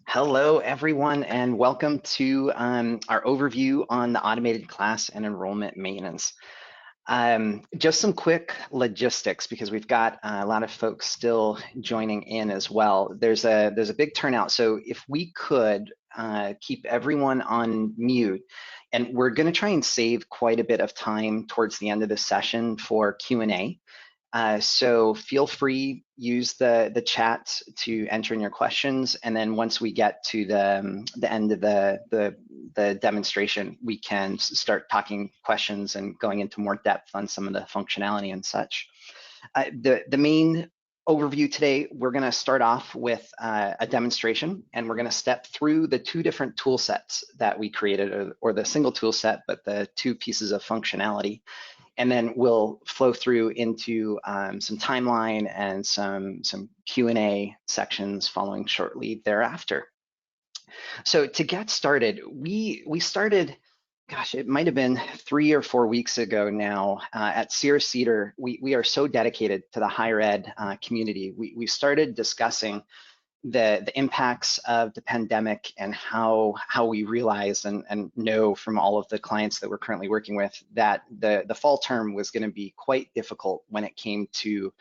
Hello, everyone, and welcome to our overview on the automated class and enrollment maintenance. Just some quick logistics because we've got a lot of folks still joining in as well. There's a big turnout, so if we could keep everyone on mute, and we're going to try and save quite a bit of time towards the end of the session for Q&A. So feel free, use the chat to enter in your questions, and then once we get to the end of the demonstration, we can start talking questions and going into more depth on some of the functionality and such. The main overview today, we're going to start off with a demonstration, and we're going to step through the two different tool sets that we created, or the single tool set, but the two pieces of functionality. And then we'll flow through into some timeline and some Q&A sections following shortly thereafter. So to get started, we started, gosh, it might have been 3 or 4 weeks ago now at Sierra-Cedar. We are so dedicated to the higher ed community. We started discussing the impacts of the pandemic and how we realized and know from all of the clients that we're currently working with that the fall term was going to be quite difficult when it came to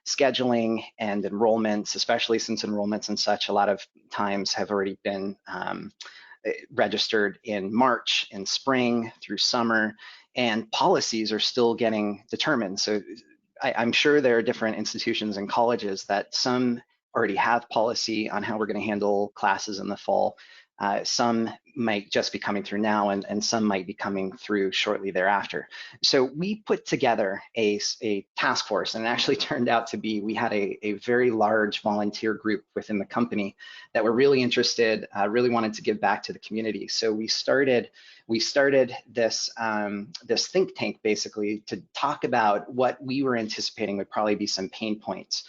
scheduling and enrollments, especially since enrollments and such a lot of times have already been registered in March, in spring, through summer, and policies are still getting determined. So I'm sure there are different institutions and colleges that some already have policy on how we're going to handle classes in the fall. Some might just be coming through now, and some might be coming through shortly thereafter. So we put together a task force, and it actually turned out to be, we had a very large volunteer group within the company that were really interested, really wanted to give back to the community. So we started this this think tank basically to talk about what we were anticipating would probably be some pain points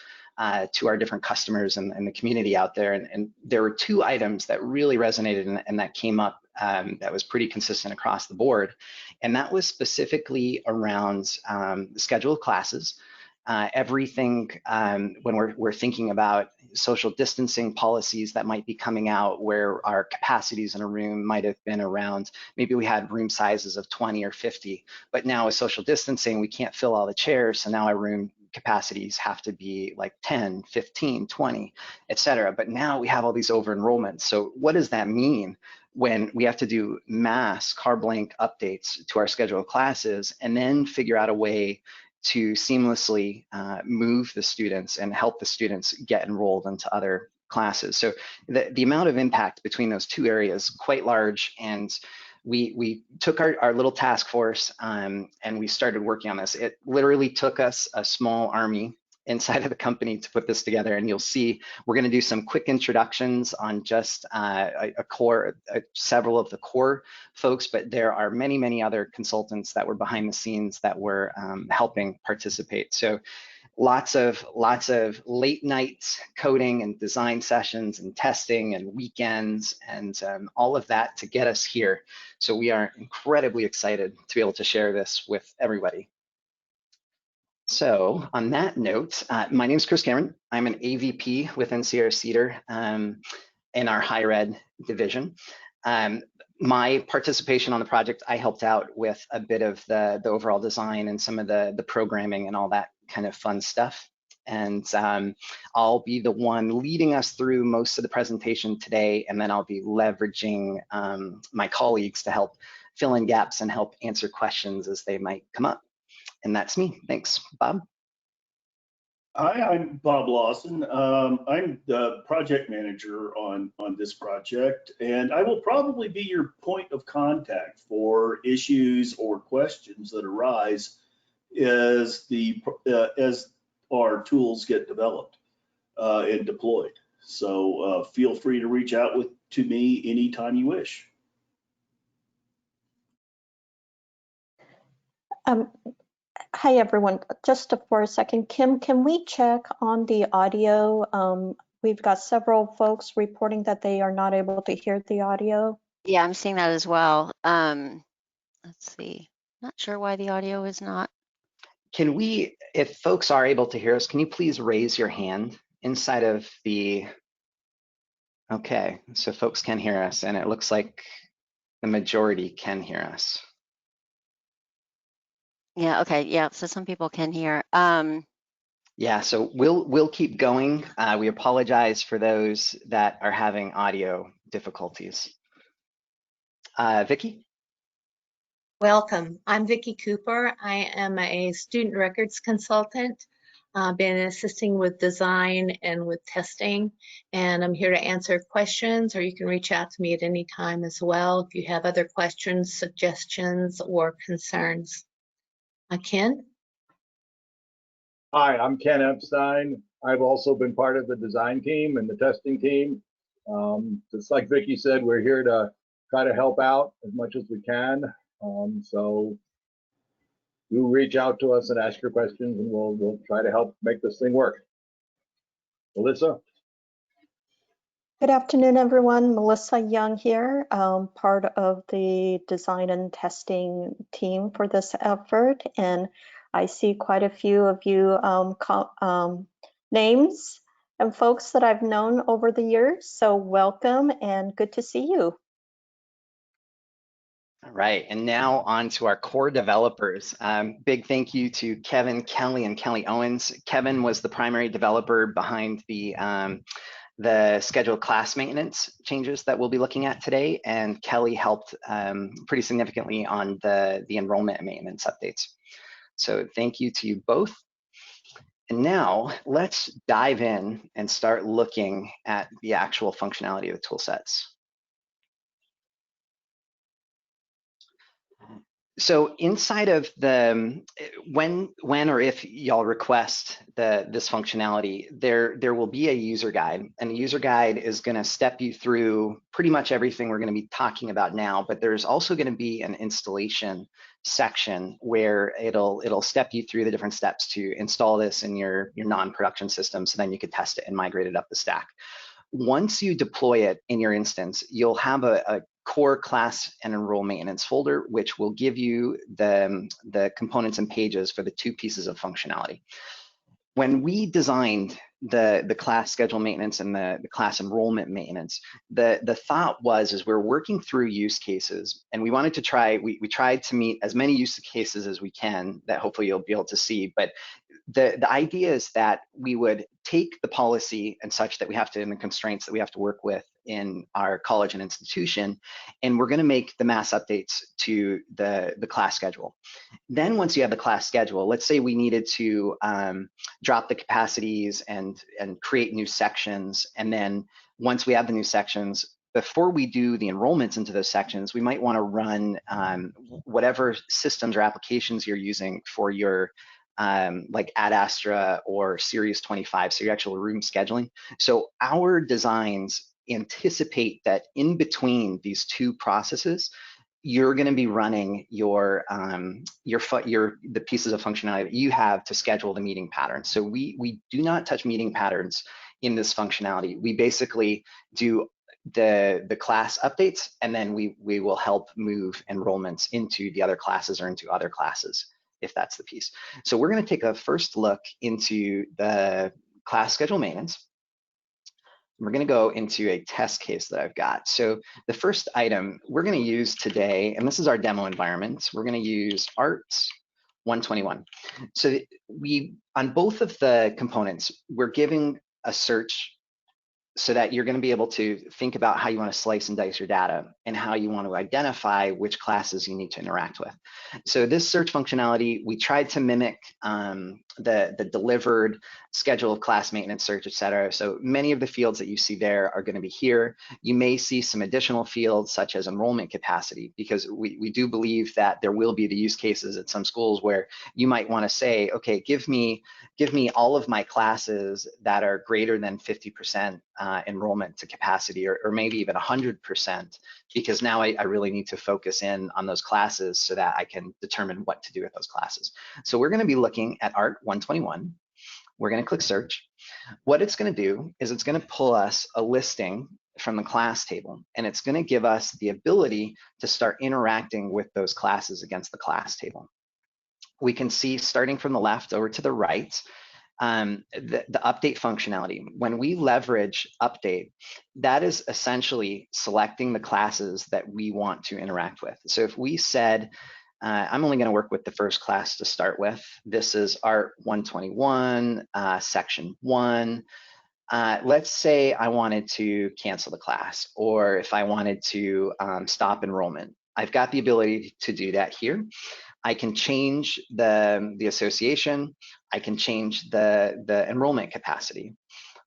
to our different customers and the community out there. And there were two items that really resonated and that came up that was pretty consistent across the board. And that was specifically around the schedule of classes. Everything when we're thinking about social distancing policies that might be coming out, where our capacities in a room might have been around, maybe we had room sizes of 20 or 50, but now with social distancing, we can't fill all the chairs, so now our room capacities have to be like 10, 15, 20, et cetera. But now we have all these over enrollments. So what does that mean when we have to do mass carte blanche updates to our schedule of classes and then figure out a way to seamlessly move the students and help the students get enrolled into other classes? So the amount of impact between those two areas quite large, and we took our little task force and we started working on this. It literally took us a small army inside of the company to put this together, and you'll see we're going to do some quick introductions on just several of the core folks, but there are many other consultants that were behind the scenes that were helping participate. So lots of late nights coding and design sessions and testing and weekends and all of that to get us here. So we are incredibly excited to be able to share this with everybody. So on that note, my name is Chris Cameron. I'm an AVP within Sierra-Cedar in our higher ed division. My participation on the project, I helped out with a bit of the overall design and some of the programming and all that kind of fun stuff. And I'll be the one leading us through most of the presentation today, and then I'll be leveraging my colleagues to help fill in gaps and help answer questions as they might come up. And that's me. Thanks, Bob. Hi, I'm Bob Lawson. I'm the project manager on this project, and I will probably be your point of contact for issues or questions that arise as our tools get developed and deployed. So feel free to reach out to me anytime you wish. Hi, everyone. Just for a second, Kim, can we check on the audio? We've got several folks reporting that they are not able to hear the audio. Yeah, I'm seeing that as well. Let's see. Not sure why the audio is not. Can we, if folks are able to hear us, can you please raise your hand inside of the Okay, so folks can hear us, and it looks like the majority can hear us. Yeah, okay, yeah, so some people can hear. Yeah, so we'll keep going. We apologize for those that are having audio difficulties. Vicki? Welcome. I'm Vicki Cooper. I am a student records consultant. I've been assisting with design and with testing, and I'm here to answer questions, or you can reach out to me at any time as well if you have other questions, suggestions, or concerns. Ken? Hi, I'm Ken Epstein. I've also been part of the design team and the testing team. Just like Vicki said, we're here to try to help out as much as we can. So you reach out to us and ask your questions, and we'll try to help make this thing work. Melissa? Good afternoon, everyone. Melissa Young here, part of the design and testing team for this effort. And I see quite a few of you names and folks that I've known over the years. So welcome and good to see you. All right, and now on to our core developers. Big thank you to Kevin Kelly and Kelly Owens. Kevin was the primary developer behind the scheduled class maintenance changes that we'll be looking at today, and Kelly helped pretty significantly on the enrollment maintenance updates. So thank you to you both. And now let's dive in and start looking at the actual functionality of the tool sets. So inside of the, when or if y'all request this functionality, there will be a user guide, and the user guide is going to step you through pretty much everything we're going to be talking about now. But there's also going to be an installation section where it'll step you through the different steps to install this in your non-production system, so then you could test it and migrate it up the stack. Once you deploy it in your instance, you'll have a core class and enroll maintenance folder, which will give you the components and pages for the two pieces of functionality. When we designed the class schedule maintenance and the class enrollment maintenance, the thought was we're working through use cases, and we wanted to try, we tried to meet as many use cases as we can that hopefully you'll be able to see. But the idea is that we would take the policy and such that we have to, and the constraints that we have to work with in our college and institution, and we're going to make the mass updates to the class schedule. Then once you have the class schedule, let's say we needed to drop the capacities and create new sections, and then once we have the new sections, before we do the enrollments into those sections, we might want to run whatever systems or applications you're using for your like Ad Astra or Series 25, so your actual room scheduling. So our designs anticipate that in between these two processes, you're going to be running the pieces of functionality that you have to schedule the meeting patterns. So we do not touch meeting patterns in this functionality. We basically do the class updates, and then we will help move enrollments into the other classes or into other classes, if that's the piece. So we're going to take a first look into the class schedule maintenance. We're going to go into a test case that I've got. So the first item we're going to use today, and this is our demo environment, we're going to use ART 121. So on both of the components, we're giving a search so that you're going to be able to think about how you want to slice and dice your data and how you want to identify which classes you need to interact with. So this search functionality, we tried to mimic the delivered schedule of class maintenance search, et cetera. So many of the fields that you see there are going to be here. You may see some additional fields such as enrollment capacity, because we do believe that there will be the use cases at some schools where you might want to say, okay, give me all of my classes that are greater than 50% enrollment to capacity, or maybe even 100%, because now I really need to focus in on those classes so that I can determine what to do with those classes. So we're going to be looking at ART 121. We're going to click search. What it's going to do is it's going to pull us a listing from the class table, and it's going to give us the ability to start interacting with those classes against the class table. We can see, starting from the left over to the right, the update functionality. When we leverage update, that is essentially selecting the classes that we want to interact with. So if we said, I'm only going to work with the first class to start with. This is Art 121, Section 1. Let's say I wanted to cancel the class, or if I wanted to stop enrollment. I've got the ability to do that here. I can change the association. I can change the enrollment capacity.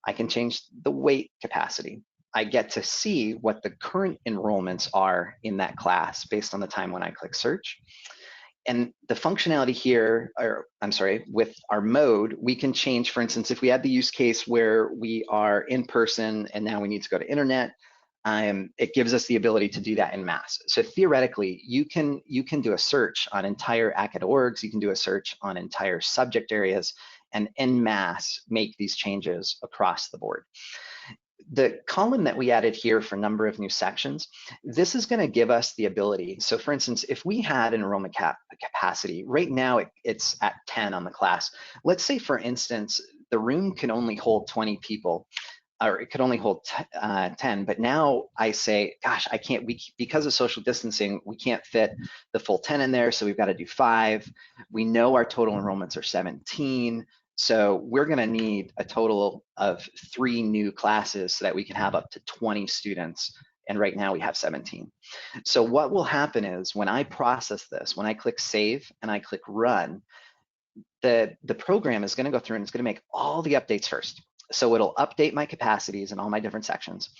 I can change the weight capacity. I get to see what the current enrollments are in that class based on the time when I click search. And the functionality here, or I'm sorry, with our mode, we can change, for instance, if we had the use case where we are in person and now we need to go to internet, it gives us the ability to do that in mass. So theoretically, you can do a search on entire ACAD orgs, you can do a search on entire subject areas, and en masse make these changes across the board. The column that we added here for number of new sections, this is going to give us the ability. So for instance, if we had an enrollment capacity, right now it's at 10 on the class. Let's say, for instance, the room can only hold 20 people, or it could only hold 10, but now I say, gosh, I can't, because of social distancing, we can't fit the full 10 in there, so we've got to do 5. We know our total enrollments are 17. So we're going to need a total of 3 new classes so that we can have up to 20 students. And right now we have 17. So what will happen is when I process this, when I click save and I click run, the program is going to go through and it's going to make all the updates first. So it'll update my capacities in all my different sections.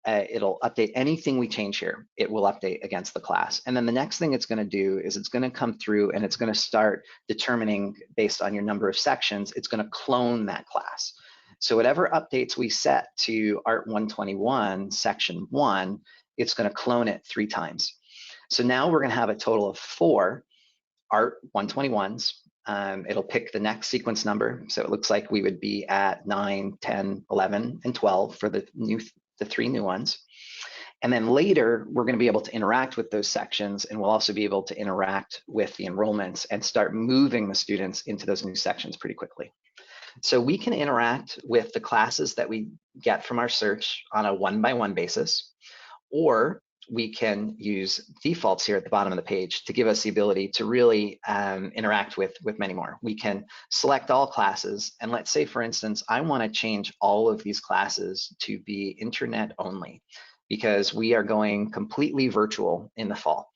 It'll update anything we change here. It will update against the class. And then the next thing it's going to do is it's going to come through and it's going to start determining, based on your number of sections, it's going to clone that class. So whatever updates we set to Art 121, Section 1, it's going to clone it 3 times. So now we're going to have a total of 4 Art 121s. It'll pick the next sequence number. So it looks like we would be at 9, 10, 11, and 12 for the 3 new ones. And then later, we're going to be able to interact with those sections, and we'll also be able to interact with the enrollments and start moving the students into those new sections pretty quickly. So we can interact with the classes that we get from our search on a 1-by-1 basis, or we can use defaults here at the bottom of the page to give us the ability to really interact with many more. We can select all classes, and let's say, for instance, I want to change all of these classes to be internet only because we are going completely virtual in the fall.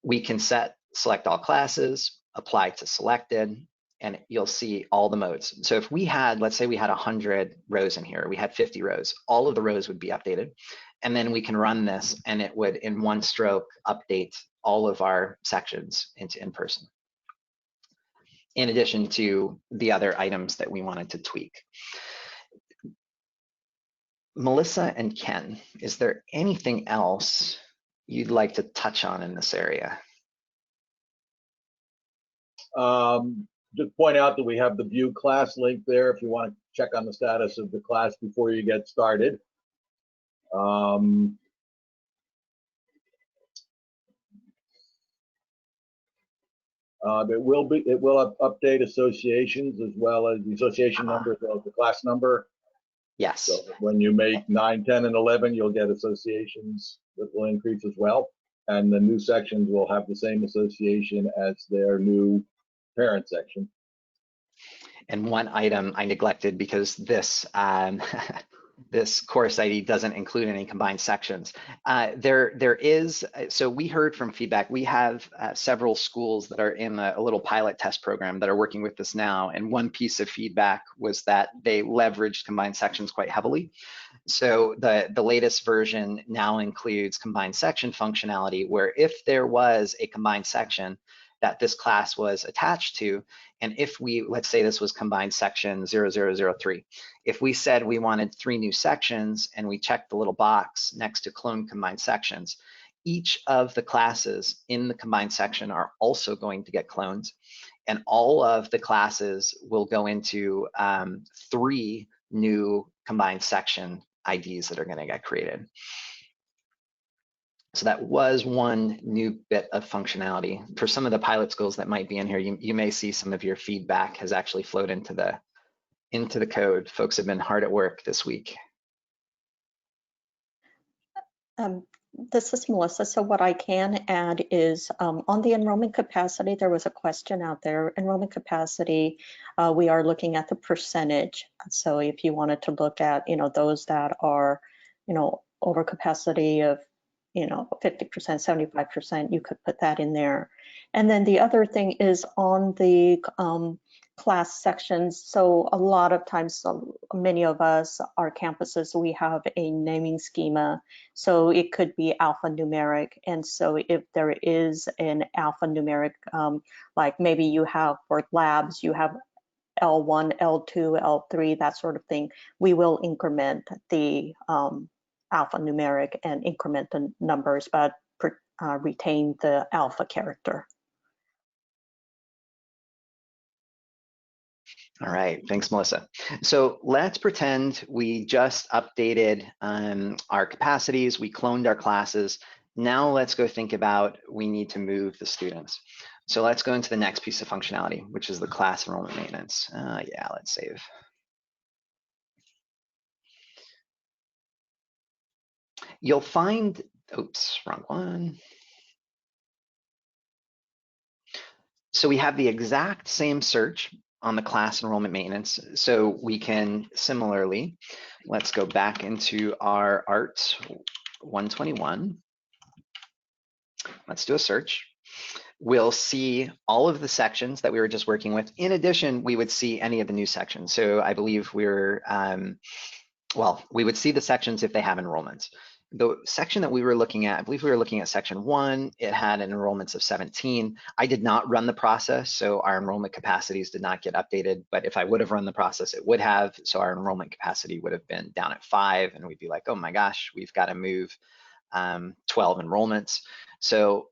We can select all classes, apply to selected, and you'll see all the modes. So if we had, let's say we had 100 rows in here, we had 50 rows, all of the rows would be updated. And then we can run this and it would, in one stroke, update all of our sections into in-person, in addition to the other items that we wanted to tweak. Melissa and Ken, is there anything else you'd like to touch on in this area? Just point out that we have the view class link there if you want to check on the status of the class before you get started. It will update associations as well as the association number as well as the class number. Yes. So when you make 9, 10, and 11, you'll get associations that will increase as well. And the new sections will have the same association as their new parent section. And one item I neglected because this this course ID doesn't include any combined sections. There is, so we heard from feedback. We have several schools that are in a little pilot test program that are working with this now. And one piece of feedback was that they leveraged combined sections quite heavily. So the latest version now includes combined section functionality, where if there was a combined section that this class was attached to, and if we, let's say this was combined section 0003, if we said we wanted 3 new sections and we checked the little box next to clone combined sections, each of the classes in the combined section are also going to get cloned, and all of the classes will go into 3 new combined section IDs that are going to get created. So that was one new bit of functionality. For some of the pilot schools that might be in here, you may see some of your feedback has actually flowed into into the code. Folks have been hard at work this week. This is Melissa. So what I can add is on the enrollment capacity, there was a question out there. Enrollment capacity, we are looking at the percentage. So if you wanted to look at, those that are, over capacity of, 50%, 75%, you could put that in there. And then the other thing is on the class sections. So a lot of times, many of us, our campuses, we have a naming schema. So it could be alphanumeric. And so if there is an alphanumeric, like maybe you have for labs, you have L1, L2, L3, that sort of thing, we will increment the alphanumeric and increment the numbers, but retain the alpha character. All right, thanks, Melissa. So let's pretend we just updated our capacities, we cloned our classes. Now let's go think about we need to move the students. So let's go into the next piece of functionality, which is the class enrollment maintenance. Yeah, let's save. You'll find, oops, wrong one. So we have the exact same search on the class enrollment maintenance. So we can similarly, let's go back into our ART 121. Let's do a search. We'll see all of the sections that we were just working with. In addition, we would see any of the new sections. So I believe we're, well, we would see the sections if they have enrollments. The section that we were looking at, I believe we were looking at section 1, it had an enrollments of 17. I did not run the process, so our enrollment capacities did not get updated, but if I would have run the process, it would have, so our enrollment capacity would have been down at 5, and we'd be like, oh my gosh, we've got to move 12 enrollments. So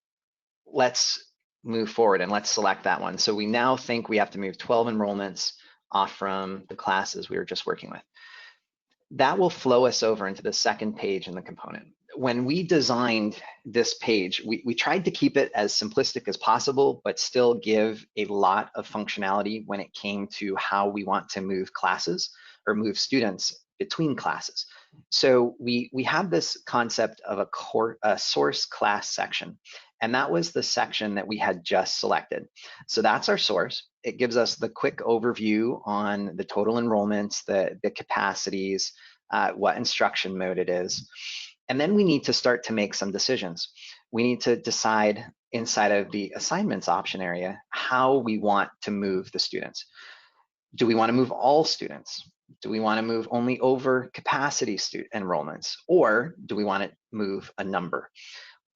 let's move forward and let's select that one. So we now think we have to move 12 enrollments off from the classes we were just working with. That will flow us over into the second page in the component. When we designed this page, we tried to keep it as simplistic as possible, but still give a lot of functionality when it came to how we want to move classes or move students between classes. So we have this concept of a source class section, and that was the section that we had just selected. So that's our source. It gives us the quick overview on the total enrollments, the capacities, what instruction mode it is. And then we need to start to make some decisions. We need to decide inside of the assignments option area how we want to move the students. Do we want to move all students? Do we want to move only over capacity enrollments? Or do we want to move a number?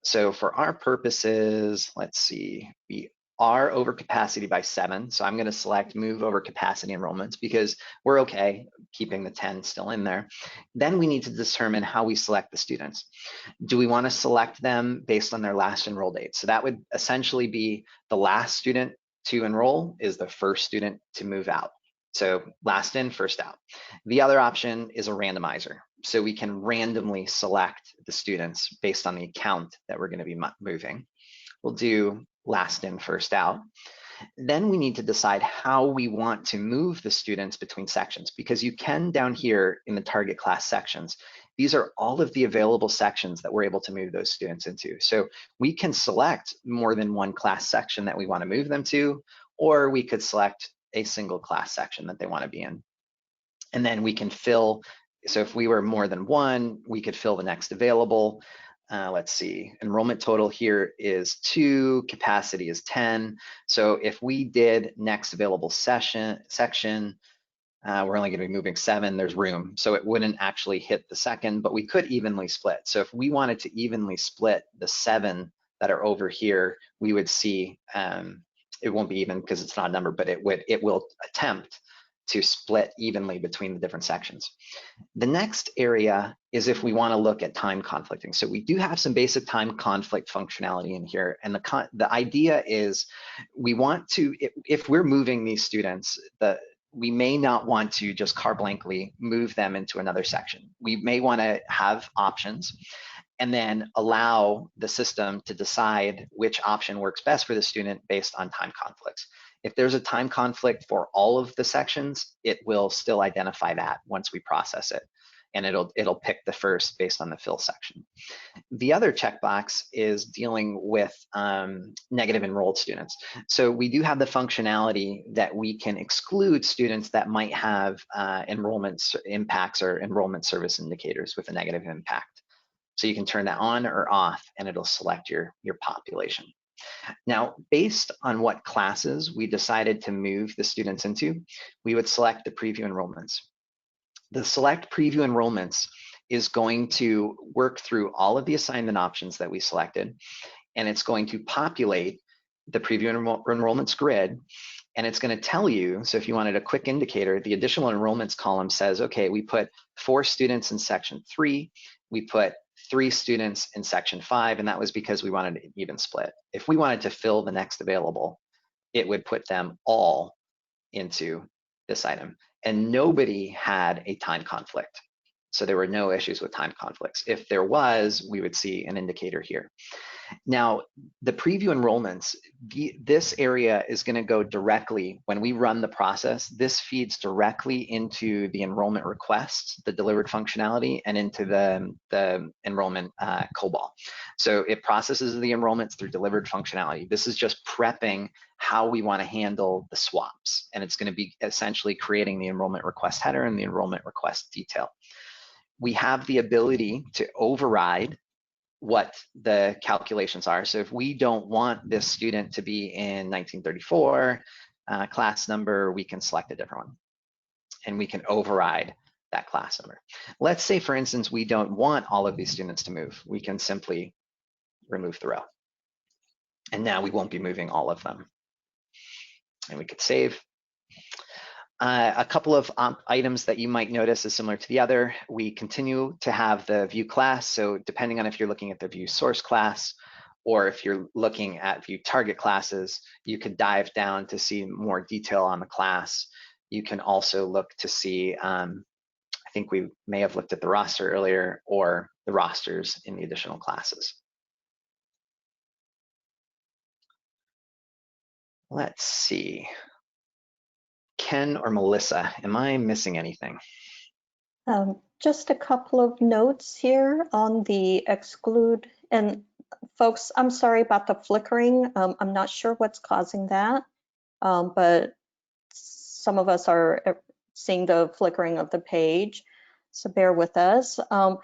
So for our purposes, let's see, we are over capacity by 7. So I'm going to select move over capacity enrollments because we're okay keeping the 10 still in there. Then we need to determine how we select the students. Do we want to select them based on their last enroll date? So that would essentially be the last student to enroll is the first student to move out. So last in, first out. The other option is a randomizer. So we can randomly select the students based on the account that we're going to be moving. We'll do last in, first out. Then we need to decide how we want to move the students between sections, because you can down here in the target class sections, these are all of the available sections that we're able to move those students into. So we can select more than one class section that we want to move them to, or we could select a single class section that they want to be in. And then we can fill, so if we were more than one, we could fill the next available. Let's see, enrollment total here is 2, capacity is 10. So if we did next available section, we're only going to be moving 7, there's room. So it wouldn't actually hit the second, but we could evenly split. So if we wanted to evenly split the 7 that are over here, we would see, it won't be even because it's not a number, but it will attempt to split evenly between the different sections. The next area is if we want to look at time conflicting. So we do have some basic time conflict functionality in here. And the idea is we want to, if we're moving these students, we may not want to just carte blankly move them into another section. We may want to have options and then allow the system to decide which option works best for the student based on time conflicts. If there's a time conflict for all of the sections, it will still identify that once we process it. And it'll pick the first based on the fill section. The other checkbox is dealing with negative enrolled students. So we do have the functionality that we can exclude students that might have enrollment impacts or enrollment service indicators with a negative impact. So you can turn that on or off and it'll select your population. Now, based on what classes we decided to move the students into, we would select the preview enrollments. The select preview enrollments is going to work through all of the assignment options that we selected, and it's going to populate the preview enrollments grid, and it's going to tell you, so if you wanted a quick indicator, the additional enrollments column says, okay, we put 4 students in section 3, we put 3 students in section 5, and that was because we wanted an even split. If we wanted to fill the next available, it would put them all into this item. And nobody had a time conflict. So there were no issues with time conflicts. If there was, we would see an indicator here. Now, the preview enrollments, this area is going to go directly, when we run the process, this feeds directly into the enrollment requests, the delivered functionality, and into the enrollment COBOL. So it processes the enrollments through delivered functionality. This is just prepping how we want to handle the swaps. And it's going to be essentially creating the enrollment request header and the enrollment request detail. We have the ability to override what the calculations are. So if we don't want this student to be in 1934 class number, we can select a different one and we can override that class number. Let's say, for instance, we don't want all of these students to move. We can simply remove the row. And now we won't be moving all of them. And we could save. A couple of items that you might notice is similar to the other. We continue to have the view class. So depending on if you're looking at the view source class or if you're looking at view target classes, you could dive down to see more detail on the class. You can also look to see, I think we may have looked at the roster earlier, or the rosters in the additional classes. Let's see. Ken or Melissa, am I missing anything? Just a couple of notes here on the exclude. And folks, I'm sorry about the flickering. I'm not sure what's causing that, but some of us are seeing the flickering of the page, so bear with us. But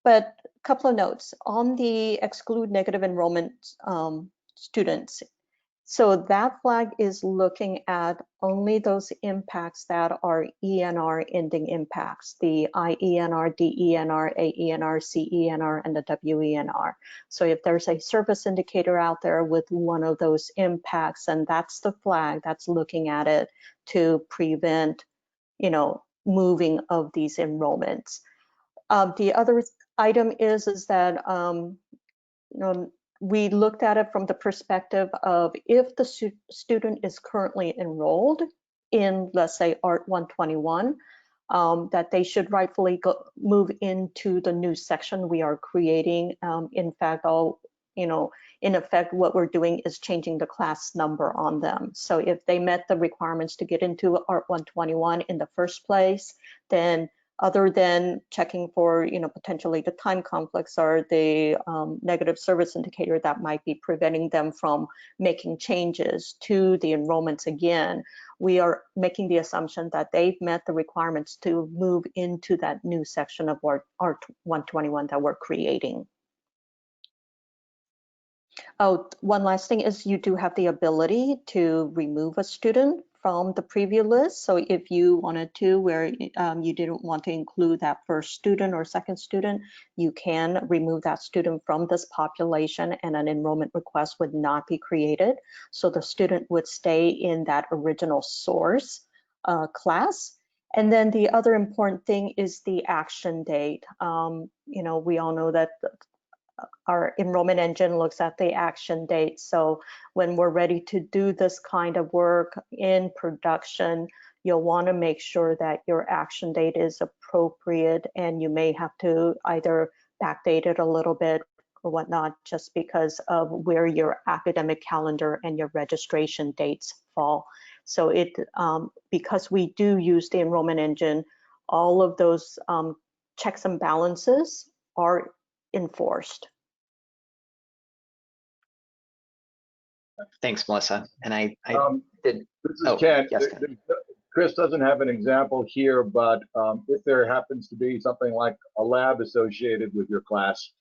a couple of notes on the exclude negative enrollment students. So that flag is looking at only those impacts that are ENR ending impacts, the IENR, DENR, AENR, CENR, and the WENR. So if there's a service indicator out there with one of those impacts, and that's the flag that's looking at it to prevent, moving of these enrollments. The other item is that, we looked at it from the perspective of if the student is currently enrolled in, let's say, Art 121, that they should rightfully move into the new section we are creating. In fact, in effect, what we're doing is changing the class number on them. So if they met the requirements to get into Art 121 in the first place, then other than checking for, potentially the time conflicts or the negative service indicator that might be preventing them from making changes to the enrollments again, we are making the assumption that they've met the requirements to move into that new section of Art 121 that we're creating. Oh, one last thing is you do have the ability to remove a student from the preview list. So if you wanted to, where you didn't want to include that first student or second student, you can remove that student from this population and an enrollment request would not be created. So the student would stay in that original source class. And then the other important thing is the action date. We all know that our enrollment engine looks at the action date. So when we're ready to do this kind of work in production, you'll want to make sure that your action date is appropriate, and you may have to either backdate it a little bit or whatnot, just because of where your academic calendar and your registration dates fall. So because we do use the enrollment engine, all of those checks and balances are enforced. Thanks, Melissa. And I did. This is Ken. Yes, Ken. Chris doesn't have an example here, but if there happens to be something like a lab associated with your class,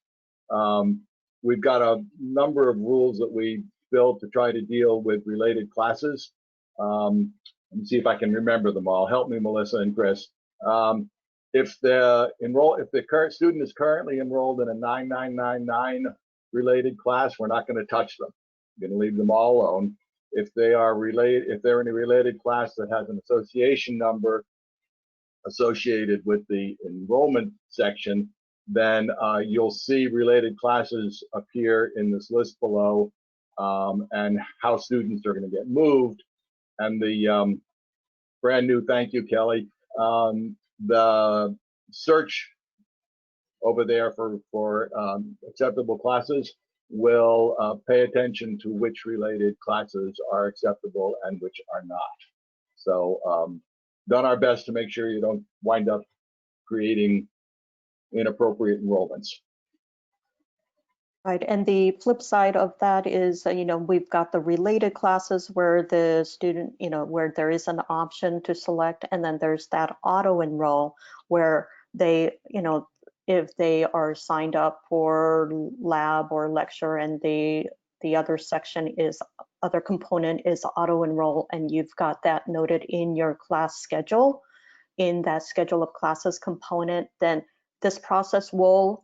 we've got a number of rules that we built to try to deal with related classes. Let me see if I can remember them all. Help me, Melissa and Chris. If the current student is currently enrolled in a 9999 related class, we're not going to touch them. We're going to leave them all alone. If they're in a related class that has an association number associated with the enrollment section, then you'll see related classes appear in this list below, and how students are going to get moved. And the brand new, thank you, Kelly, the search over there for acceptable classes will pay attention to which related classes are acceptable and which are not. So done our best to make sure you don't wind up creating inappropriate enrollments. Right, and the flip side of that is, we've got the related classes where the student, where there is an option to select, and then there's that auto enroll where they, if they are signed up for lab or lecture, and the other section is, other component is auto enroll, and you've got that noted in your class schedule, in that schedule of classes component, then this process will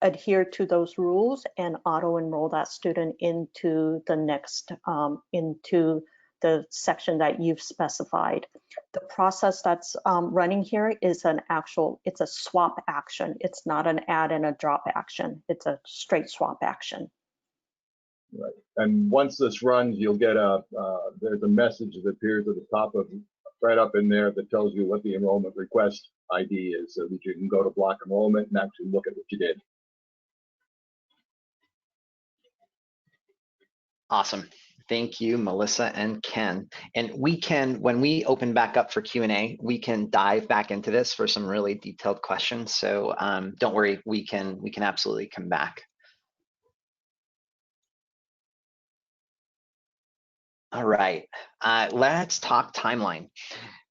adhere to those rules and auto enroll that student into the next, into the section that you've specified. The process that's running here is it's a swap action. It's not an add and a drop action. It's a straight swap action. Right. And once this runs, you'll get there's a message that appears at the top of, right up in there, that tells you what the enrollment request ID is, so that you can go to block enrollment and actually look at what you did. Awesome. Thank you, Melissa and Ken. And we can, when we open back up for Q&A, we can dive back into this for some really detailed questions. So don't worry, we can absolutely come back. All right, let's talk timeline.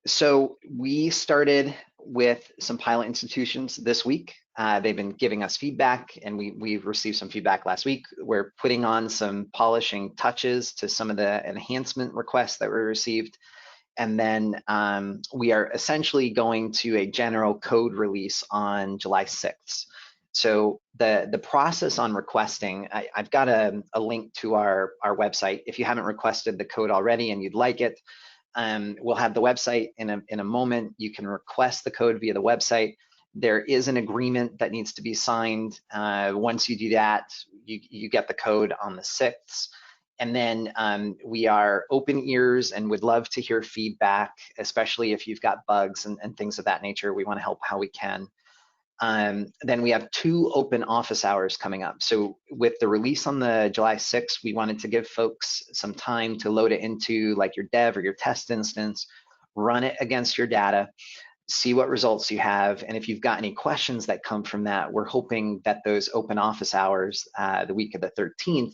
So we started with some pilot institutions this week. They've been giving us feedback, and we've received some feedback last week. We're putting on some polishing touches to some of the enhancement requests that we received. And then we are essentially going to a general code release on July 6th. So the process on requesting, I've got a link to our website. If you haven't requested the code already and you'd like it, we'll have the website in a moment. You can request the code via the website. There is an agreement that needs to be signed. Once you do that, you get the code on the 6th. And then we are open ears and would love to hear feedback, especially if you've got bugs and things of that nature. We want to help how we can. Then we have 2 open office hours coming up. So with the release on the July 6th, we wanted to give folks some time to load it into like your dev or your test instance, run it against your data, see what results you have. And if you've got any questions that come from that, we're hoping that those open office hours, the week of the 13th,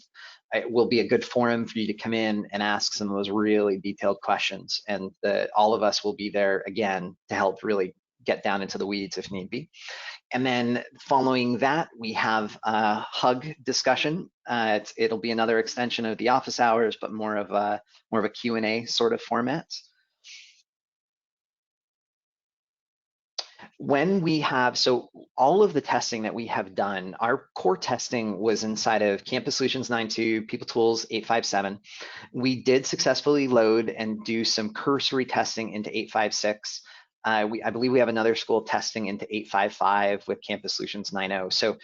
it will be a good forum for you to come in and ask some of those really detailed questions. And all of us will be there again to help really get down into the weeds if need be. And then following that, we have a hug discussion. It'll be another extension of the office hours, but more of a Q&A sort of format. When we have, so all of the testing that we have done, our core testing was inside of Campus Solutions 9.2, PeopleTools 8.5.7. We did successfully load and do some cursory testing into 8.5.6. I believe we have another school testing into 8.5.5 with Campus Solutions 9.0. So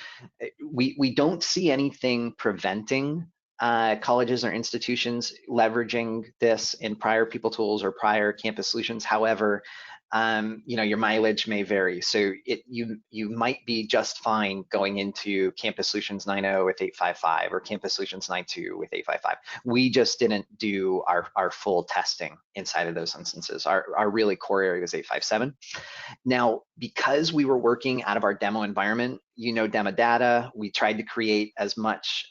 we don't see anything preventing colleges or institutions leveraging this in prior PeopleTools or prior Campus Solutions. However, you know, your mileage may vary. So you might be just fine going into Campus Solutions 9.0 with 855 or Campus Solutions 9.2 with 855. We just didn't do our full testing inside of those instances. Our really core area was 857. Now, because we were working out of our demo environment, you know, demo data, we tried to create as much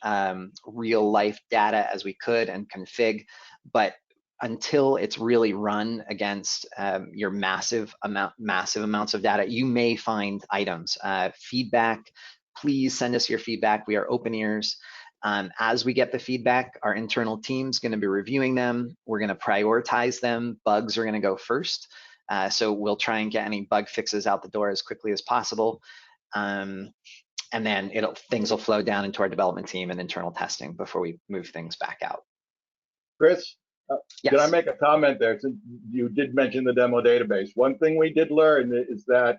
real life data as we could and config, but until it's really run against your massive amounts of data, you may find items. Feedback, please send us your feedback. We are open ears. As we get the feedback, our internal team's going to be reviewing them. We're going to prioritize them. Bugs are going to go first. So we'll try and get any bug fixes out the door as quickly as possible. And then things will flow down into our development team and internal testing before we move things back out. Chris, Yes. can I make a comment there? Since you did mention the demo database. One thing we did learn is that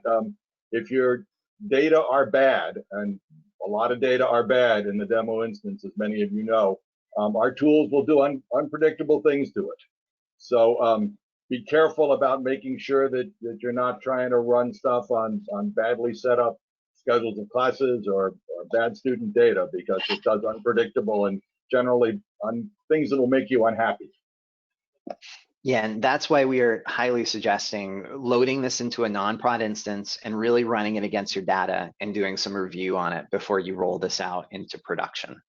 if your data are bad, and a lot of data are bad in the demo instance, as many of you know, our tools will do unpredictable things to it. So be careful about making sure that you're not trying to run stuff on badly set up schedules of classes or bad student data, because it does unpredictable and generally on things that will make you unhappy. Yeah, and that's why we are highly suggesting loading this into a non-prod instance and really running it against your data and doing some review on it before you roll this out into production.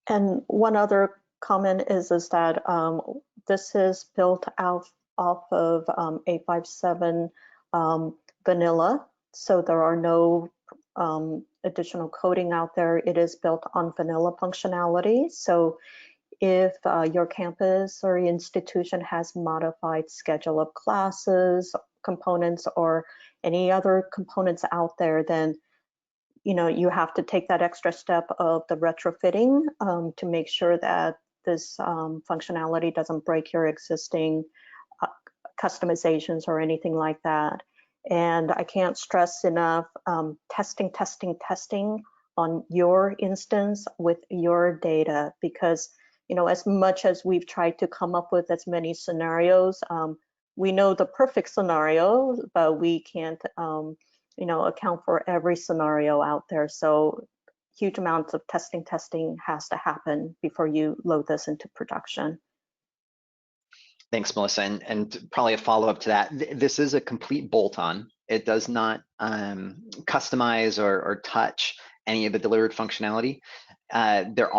And one other comment is that this is built out off of 857 vanilla, so there are no additional coding out there. It is built on vanilla functionality. So if your campus or institution has modified schedule of classes, components, or any other components out there, then you have to take that extra step of the retrofitting to make sure that this functionality doesn't break your existing customizations or anything like that. And I can't stress enough testing on your instance with your data, because as much as we've tried to come up with as many scenarios, we know the perfect scenario, but we can't account for every scenario out there. So huge amounts of testing has to happen before you load this into production. Thanks, Melissa. And probably a follow-up to that, this is a complete bolt-on. It does not customize or touch any of the delivered functionality. There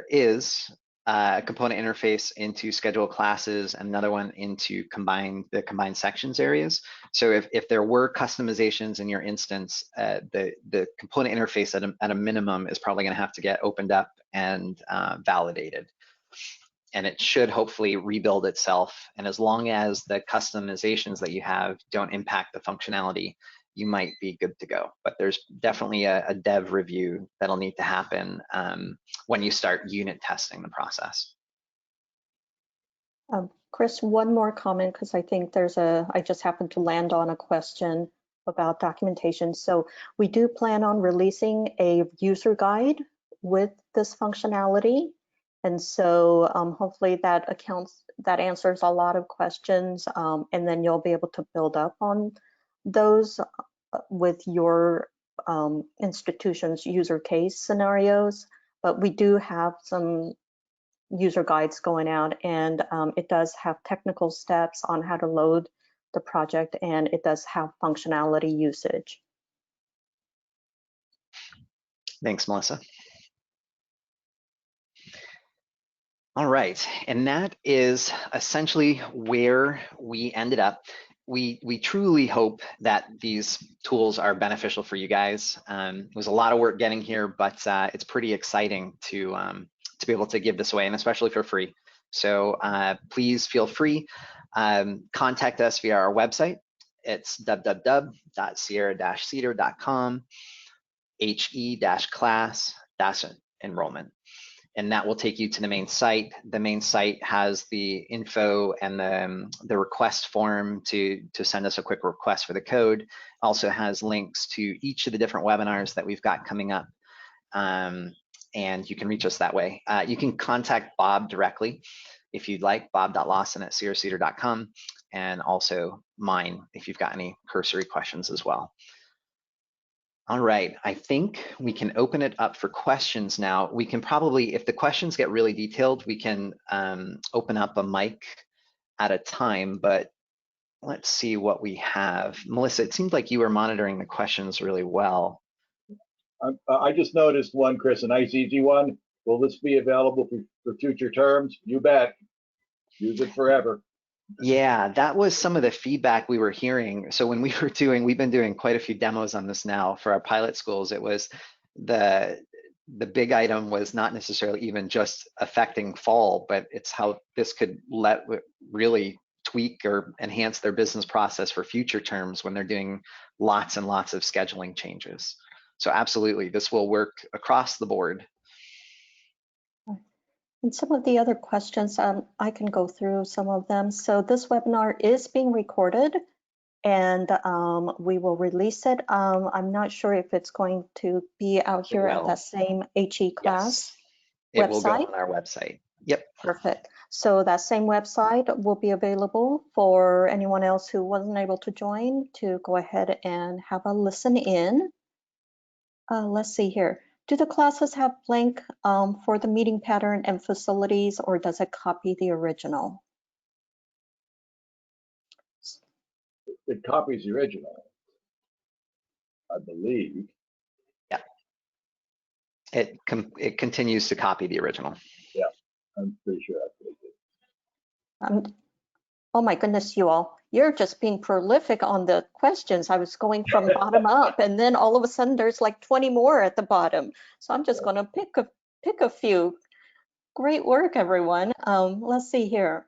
is a component interface into schedule classes and another one into the combined sections areas. So if there were customizations in your instance, the component interface at a minimum is probably going to have to get opened up and validated. And it should hopefully rebuild itself. And as long as the customizations that you have don't impact the functionality, you might be good to go. But there's definitely a dev review that'll need to happen when you start unit testing the process. Chris, one more comment, because I think I just happened to land on a question about documentation. So we do plan on releasing a user guide with this functionality. And so hopefully that answers a lot of questions, and then you'll be able to build up on those with your institution's user case scenarios. But we do have some user guides going out, and it does have technical steps on how to load the project, and it does have functionality usage. Thanks, Melissa. All right, and that is essentially where we ended up. We truly hope that these tools are beneficial for you guys. It was a lot of work getting here, but it's pretty exciting to be able to give this away, and especially for free. So please feel free. Contact us via our website. It's www.sierra-cedar.com, HE-class-enrollment. And that will take you to the main site. The main site has the info and the request form to send us a quick request for the code. Also has links to each of the different webinars that we've got coming up. And you can reach us that way. You can contact Bob directly if you'd like, bob.lawson@sierra-cedar.com. and also mine if you've got any cursory questions as well. All right, I think we can open it up for questions now. We can probably, if the questions get really detailed, we can open up a mic at a time, but let's see what we have. Melissa, it seemed like you were monitoring the questions really well. I just noticed one, Chris, a nice easy one. Will this be available for future terms? You bet. Use it forever. Yeah, that was some of the feedback we were hearing. So when we've been doing quite a few demos on this now for our pilot schools. It was the big item was not necessarily even just affecting fall, but it's how this could really tweak or enhance their business process for future terms when they're doing lots and lots of scheduling changes. So absolutely, this will work across the board. And some of the other questions, I can go through some of them. So this webinar is being recorded, and we will release it. I'm not sure if it's going to be out here at that same HE class yes, website. It will go on our website. Yep. Perfect. So that same website will be available for anyone else who wasn't able to join to go ahead and have a listen in. Let's see here. Do the classes have blank for the meeting pattern and facilities, or does it copy the original? It copies the original, I believe. Yeah. It continues to copy the original. Yeah, I'm pretty sure that's what it is. Oh my goodness, you all. You're just being prolific on the questions. I was going from bottom up, and then all of a sudden there's like 20 more at the bottom. So I'm just going to pick a few. Great work, everyone. Let's see here.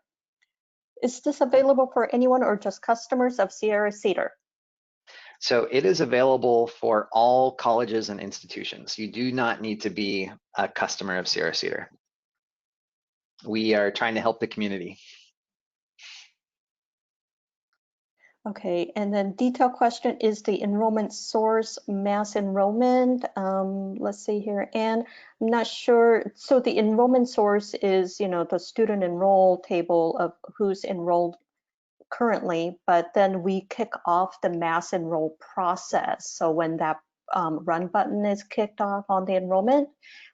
Is this available for anyone or just customers of Sierra-Cedar? So it is available for all colleges and institutions. You do not need to be a customer of Sierra-Cedar. We are trying to help the community. Okay, and then detailed question is the enrollment source mass enrollment. Let's see here, and I'm not sure. So the enrollment source is, the student enroll table of who's enrolled currently, but then we kick off the mass enroll process. So when that run button is kicked off on the enrollment,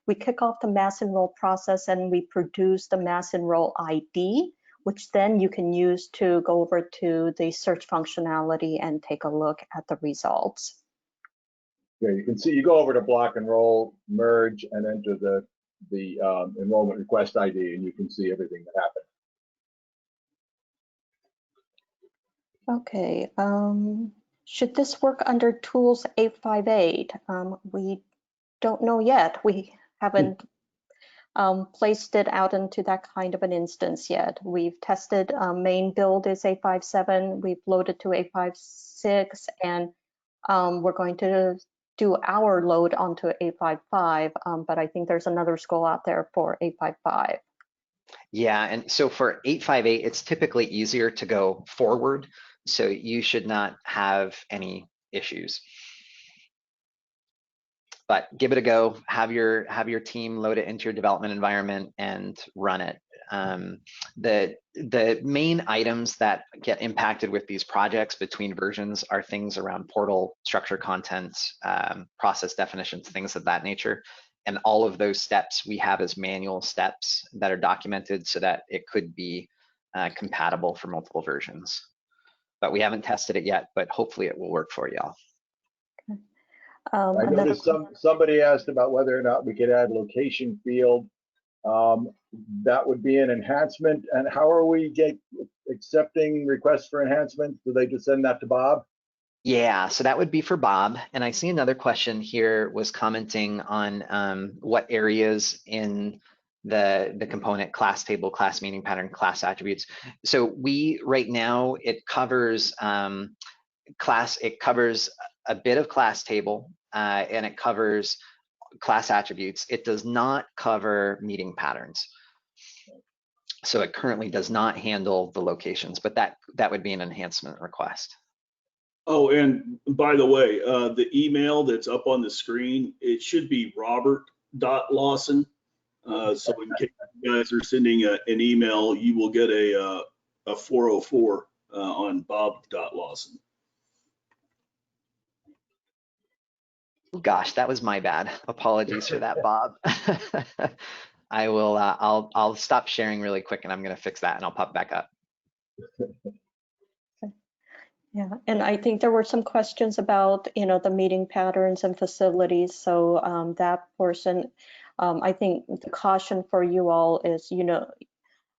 we kick off the mass enroll process and we produce the mass enroll ID, which then you can use to go over to the search functionality and take a look at the results. Yeah, you can see, you go over to block enroll, merge, and enter the enrollment request ID, and you can see everything that happened. Okay, should this work under Tools 858? We don't know yet. We haven't placed it out into that kind of an instance yet. We've tested main build is 857, we've loaded to 856, and we're going to do our load onto 855, but I think there's another school out there for 855. Yeah, and so for 858, it's typically easier to go forward, so you should not have any issues. But give it a go, have your team load it into your development environment and run it. The main items that get impacted with these projects between versions are things around portal, structure content, process definitions, things of that nature. And all of those steps we have as manual steps that are documented so that it could be compatible for multiple versions. But we haven't tested it yet, but hopefully it will work for y'all. I noticed somebody asked about whether or not we could add location field. That would be an enhancement. And how are we accepting requests for enhancements? Do they just send that to Bob? Yeah, so that would be for Bob. And I see another question here was commenting on what areas in the component class table, class meeting pattern, class attributes. So we right now it covers it covers a bit of class table and it covers class attributes. It does not cover meeting patterns. So it currently does not handle the locations, but that would be an enhancement request. Oh, and by the way, the email that's up on the screen, it should be robert.lawson. So in case you guys are sending an email, you will get a 404 on Bob.Lawson. Gosh, that was my bad. Apologies for that, Bob. I will. I'll stop sharing really quick, and I'm going to fix that, and I'll pop back up. Yeah, and I think there were some questions about, the meeting patterns and facilities. So that portion, I think the caution for you all is,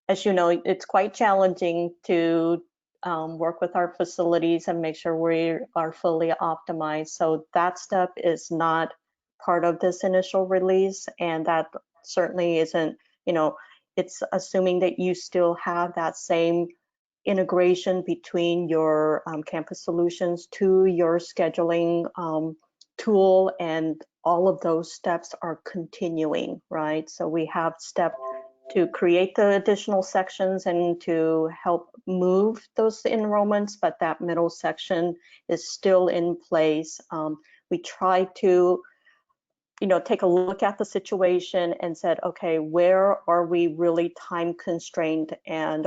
as you know, it's quite challenging to work with our facilities and make sure we are fully optimized. So that step is not part of this initial release, and that certainly isn't, it's assuming that you still have that same integration between your campus solutions to your scheduling tool, and all of those steps are continuing, right? So we have step to create the additional sections and to help move those enrollments, but that middle section is still in place. We try to take a look at the situation and said, okay, where are we really time constrained, and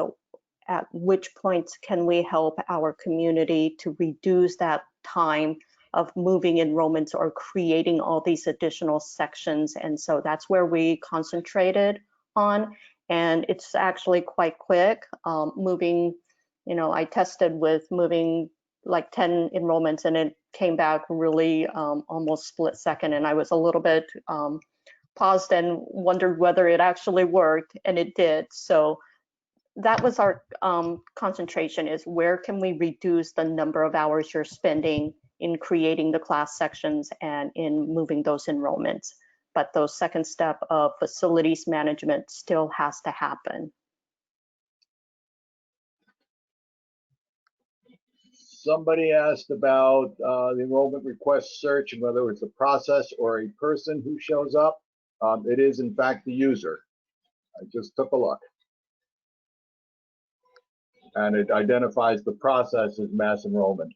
at which points can we help our community to reduce that time of moving enrollments or creating all these additional sections. And so that's where we concentrated on, and it's actually quite quick. Moving, I tested with moving like 10 enrollments, and it came back really almost split second, and I was a little bit paused and wondered whether it actually worked, and it did. So that was our concentration, is where can we reduce the number of hours you're spending in creating the class sections and in moving those enrollments. But those second step of facilities management still has to happen. Somebody asked about the enrollment request search and whether it's a process or a person who shows up. It is in fact the user. I just took a look. And it identifies the process as mass enrollment.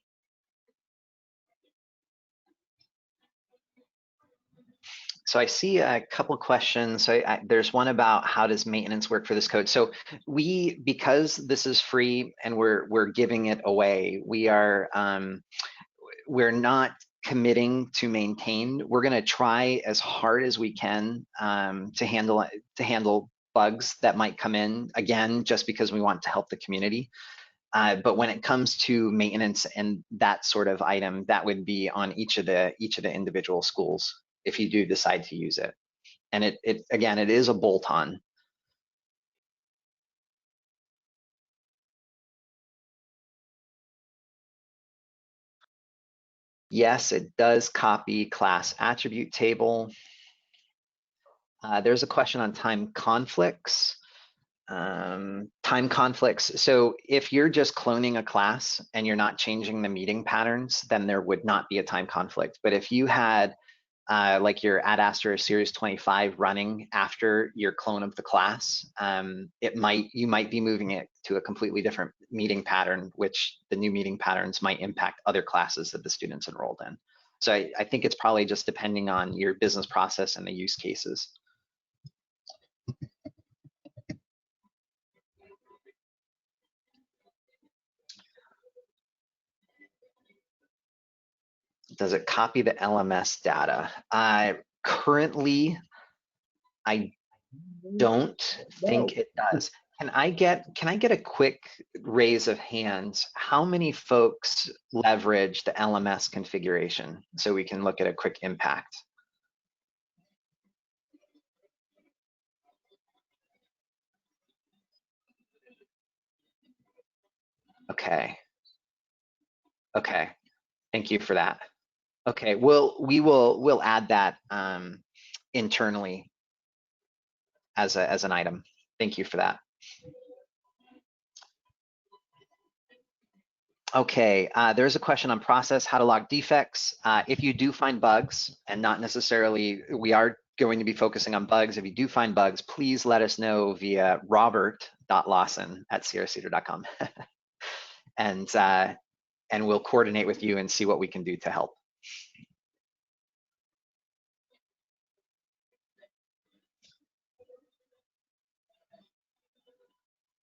So I see a couple questions. So there's one about how does maintenance work for this code. So because this is free and we're giving it away, we're not committing to maintain. We're going to try as hard as we can to handle bugs that might come in, again, just because we want to help the community. But when it comes to maintenance and that sort of item, that would be on each of the individual schools if you do decide to use it. And it again, it is a bolt-on. Yes, it does copy class attribute table. There's a question on time conflicts. Time conflicts. So if you're just cloning a class and you're not changing the meeting patterns, then there would not be a time conflict. But if you had like your Ad Astra Series 25 running after your clone of the class, you might be moving it to a completely different meeting pattern, which the new meeting patterns might impact other classes that the students enrolled in. So I think it's probably just depending on your business process and the use cases. Does it copy the LMS data? Currently, I don't think it does. Can I get a quick raise of hands? How many folks leverage the LMS configuration so we can look at a quick impact? Okay. Okay. Thank you for that. Okay. We'll add that internally as an item. Thank you for that. Okay, there's a question on process, how to log defects. If you do find bugs, and not necessarily, we are going to be focusing on bugs. If you do find bugs, please let us know via robert.lawson@sierracedar.com. And we'll coordinate with you and see what we can do to help.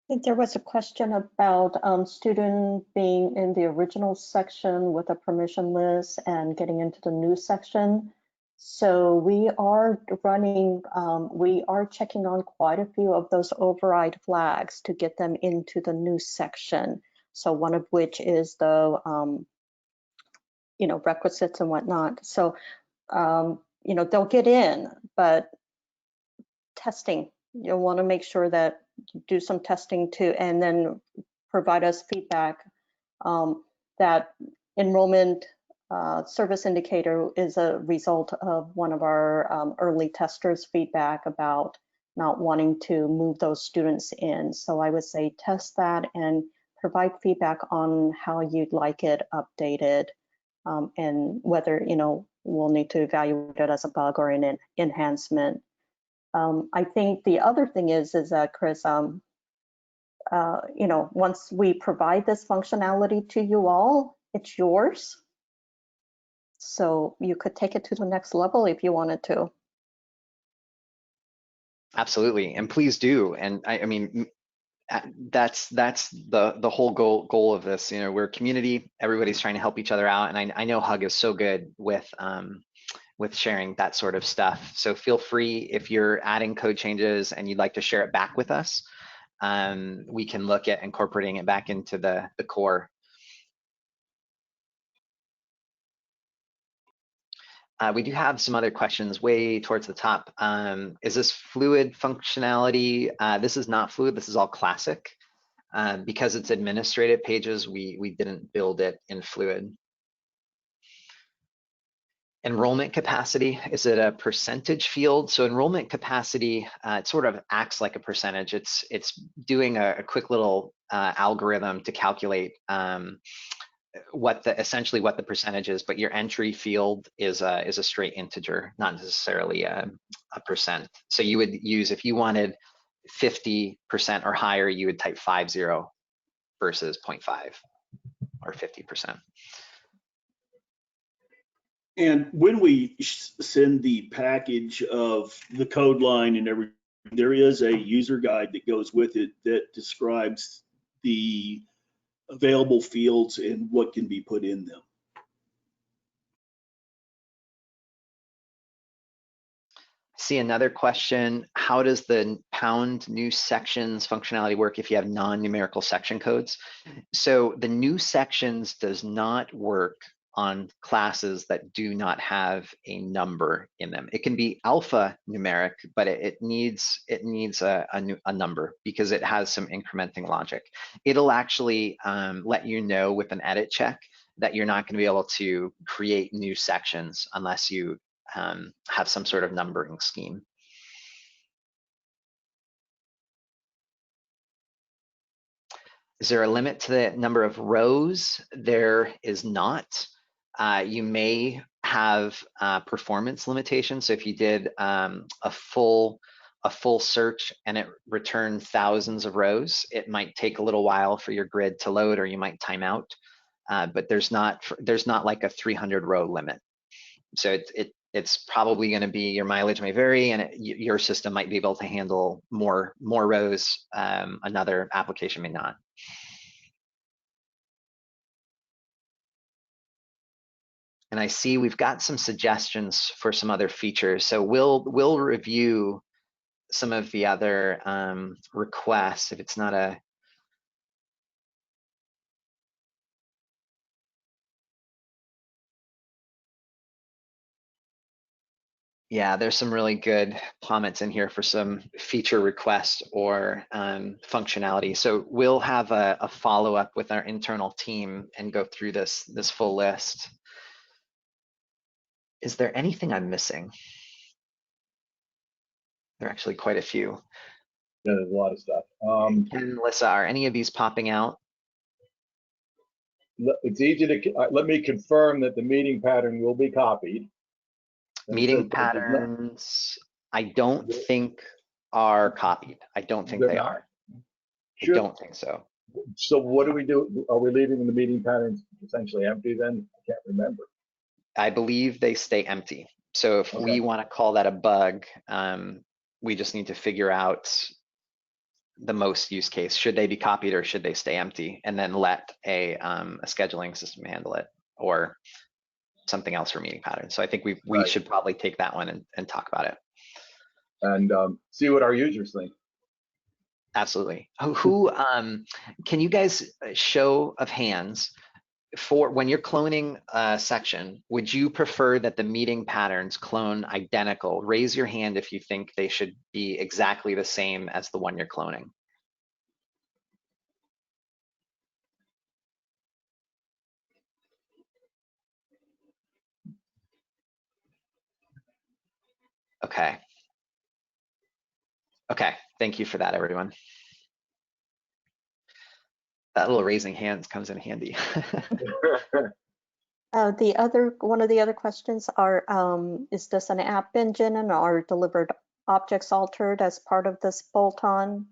think there was a question about student being in the original section with a permission list and getting into the new section. So we are running, we are checking on quite a few of those override flags to get them into the new section. So one of which is the, you know, requisites and whatnot. So, you know, they'll get in, but testing, you'll want to make sure that you do some testing too, and then provide us feedback. That enrollment service indicator is a result of one of our early testers' feedback about not wanting to move those students in. So I would say test that and provide feedback on how you'd like it updated, and whether, you know, we'll need to evaluate it as a bug or an enhancement. I think the other thing is that, Chris, you know, once we provide this functionality to you all, it's yours. So you could take it to the next level if you wanted to. Absolutely, and please do. And I mean, that's the whole goal of this. You know, we're a community. Everybody's trying to help each other out, and I know Hug is so good with sharing that sort of stuff. So feel free, if you're adding code changes and you'd like to share it back with us, we can look at incorporating it back into the core. We do have some other questions way towards the top. Is this fluid functionality? This is not fluid, this is all classic. Because it's administrative pages, we didn't build it in fluid. Enrollment capacity, is it a percentage field? So enrollment capacity, it sort of acts like a percentage. It's doing a quick little algorithm to calculate essentially what the percentage is, but your entry field is a straight integer, not necessarily a percent. So you would use, if you wanted 50% or higher, you would type 50 versus 0.5 or 50%. And when we send the package of the code line and everything, there is a user guide that goes with it that describes the available fields and what can be put in them. See another question, how does the pound new sections functionality work if you have non-numerical section codes? So the new sections does not work on classes that do not have a number in them. It can be alphanumeric, but it needs a number because it has some incrementing logic. It'll actually let you know with an edit check that you're not going to be able to create new sections unless you have some sort of numbering scheme. Is there a limit to the number of rows? There is not. You may have performance limitations. So if you did a full search and it returned thousands of rows, it might take a little while for your grid to load, or you might time out. But there's not like a 300 row limit. So it's probably going to be, your mileage may vary, and your system might be able to handle more rows. Another application may not. And I see we've got some suggestions for some other features. So we'll review some of the other requests if it's not a. Yeah, there's some really good comments in here for some feature requests or functionality. So we'll have a follow-up with our internal team and go through this full list. Is there anything I'm missing? There are actually quite a few. Yeah, there's a lot of stuff. Ken, Melissa, are any of these popping out? It's easy to, let me confirm that the meeting pattern will be copied. Meeting patterns, I don't think are copied. I don't think they are. I don't think so. So what do we do? Are we leaving the meeting patterns essentially empty then? I can't remember. I believe they stay empty. So if we want to call that a bug, we just need to figure out the most use case. Should they be copied or should they stay empty? And then let a scheduling system handle it, or something else for meeting patterns. So I think we Right. should probably take that one and talk about it. And see what our users think. Absolutely. Who can you guys show of hands for when you're cloning a section, would you prefer that the meeting patterns clone identical? Raise your hand if you think they should be exactly the same as the one you're cloning. Okay. Okay, thank you for that, everyone. That little raising hands comes in handy. One of the other questions are, is this an app engine and are delivered objects altered as part of this bolt-on?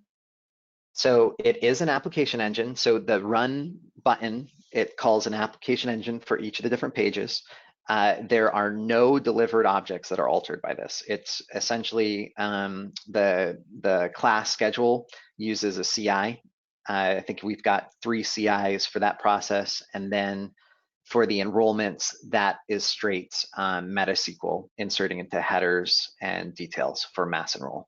So it is an application engine. So the run button, it calls an application engine for each of the different pages. There are no delivered objects that are altered by this. It's essentially the class schedule uses a CI. I think we've got 3 CIs for that process. And then for the enrollments, that is straight MetaSQL, inserting into headers and details for mass enroll.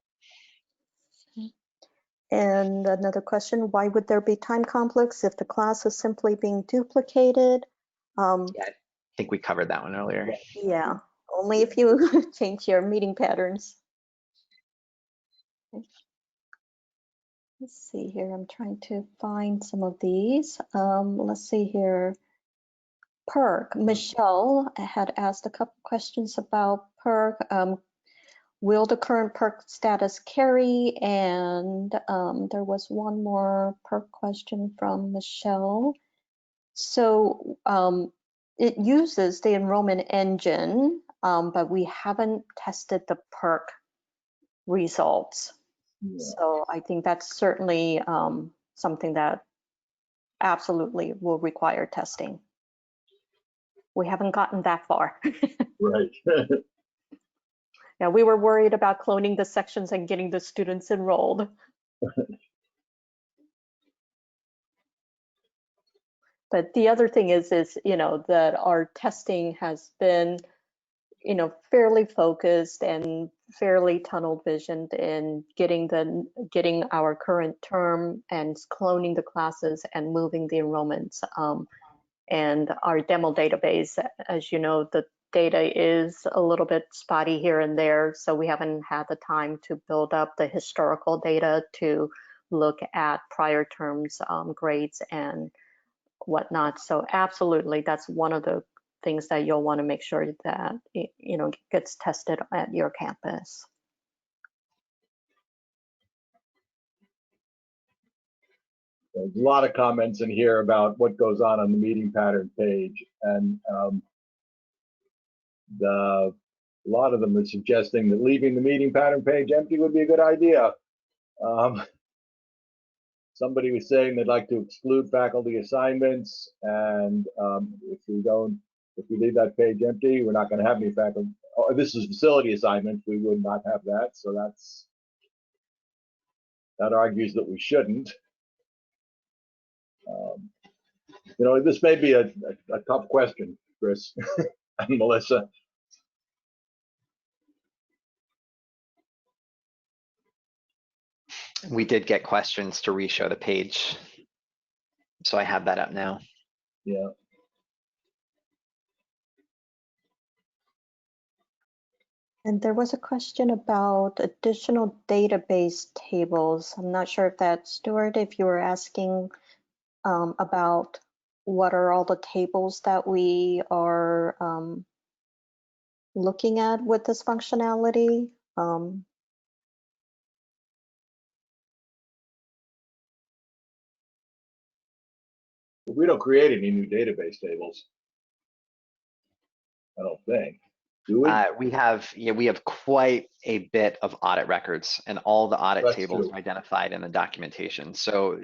And another question, why would there be time conflicts if the class is simply being duplicated? Yeah, I think we covered that one earlier. Yeah, only if you change your meeting patterns. Let's see here, I'm trying to find some of these. Let's see here. PERC, Michelle had asked a couple questions about PERC. Will the current PERC status carry? And there was one more PERC question from Michelle. So it uses the enrollment engine, but we haven't tested the PERC results. Yeah. So I think that's certainly something that absolutely will require testing. We haven't gotten that far. Right. Yeah, we were worried about cloning the sections and getting the students enrolled. But the other thing is that our testing has been, fairly focused and fairly tunnel visioned in getting our current term and cloning the classes and moving the enrollments. And our demo database, as you know, the data is a little bit spotty here and there, so we haven't had the time to build up the historical data to look at prior terms, grades and whatnot. So absolutely, that's one of the things that you'll want to make sure that gets tested at your campus. There's a lot of comments in here about what goes on the meeting pattern page, and a lot of them are suggesting that leaving the meeting pattern page empty would be a good idea. Somebody was saying they'd like to exclude faculty assignments, and if we leave that page empty, we're not going to have any faculty. Oh, this is facility assignments, we would not have that, so that argues that we shouldn't. This may be a tough question, Chris and Melissa. We did get questions to re-show the page, so I have that up now. Yeah. And there was a question about additional database tables. I'm not sure if that's Stuart, if you were asking about what are all the tables that we are looking at with this functionality. We don't create any new database tables, I don't think. Do we? We have quite a bit of audit records, and all the audit That's tables true. are identified in the documentation. So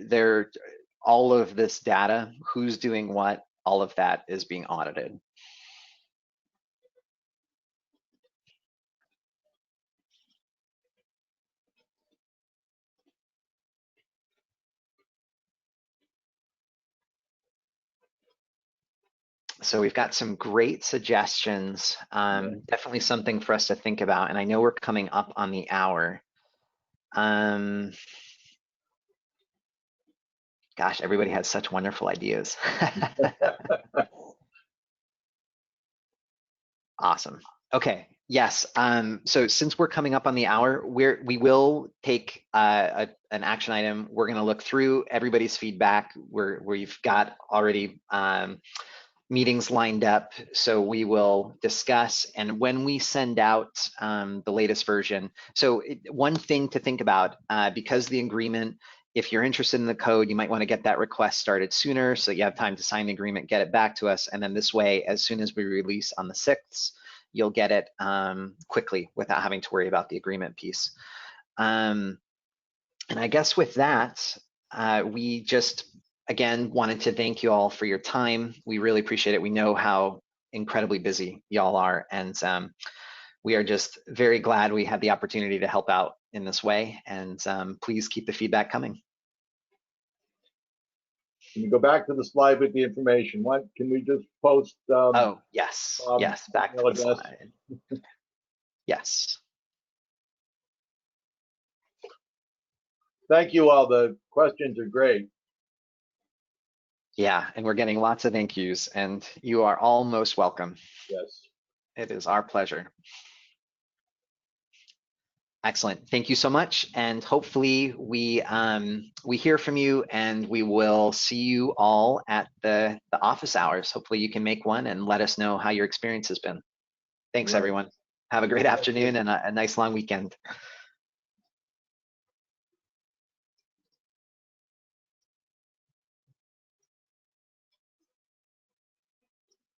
all of this data, who's doing what, all of that is being audited. So we've got some great suggestions. Definitely something for us to think about. And I know we're coming up on the hour. Gosh, everybody has such wonderful ideas. Awesome. Okay. Yes. So since we're coming up on the hour, we will take an action item. We're going to look through everybody's feedback. We've got already meetings lined up, so we will discuss. And when we send out the latest version, so one thing to think about, because the agreement, if you're interested in the code, you might want to get that request started sooner so that you have time to sign the agreement, get it back to us, and then this way, as soon as we release on the 6th, you'll get it quickly without having to worry about the agreement piece. And I guess with that, we just, again, wanted to thank you all for your time. We really appreciate it. We know how incredibly busy y'all are, and we are just very glad we had the opportunity to help out in this way. And please keep the feedback coming. Can you go back to the slide with the information? What can we just post? Oh, yes, yes, back to the address? slide. Yes. Thank you all. The questions are great. Yeah, and we're getting lots of thank yous, and you are all most welcome. Yes. It is our pleasure. Excellent. Thank you so much, and hopefully we hear from you, and we will see you all at the office hours. Hopefully you can make one and let us know how your experience has been. Thanks, Right. everyone. Have a great afternoon and a nice long weekend.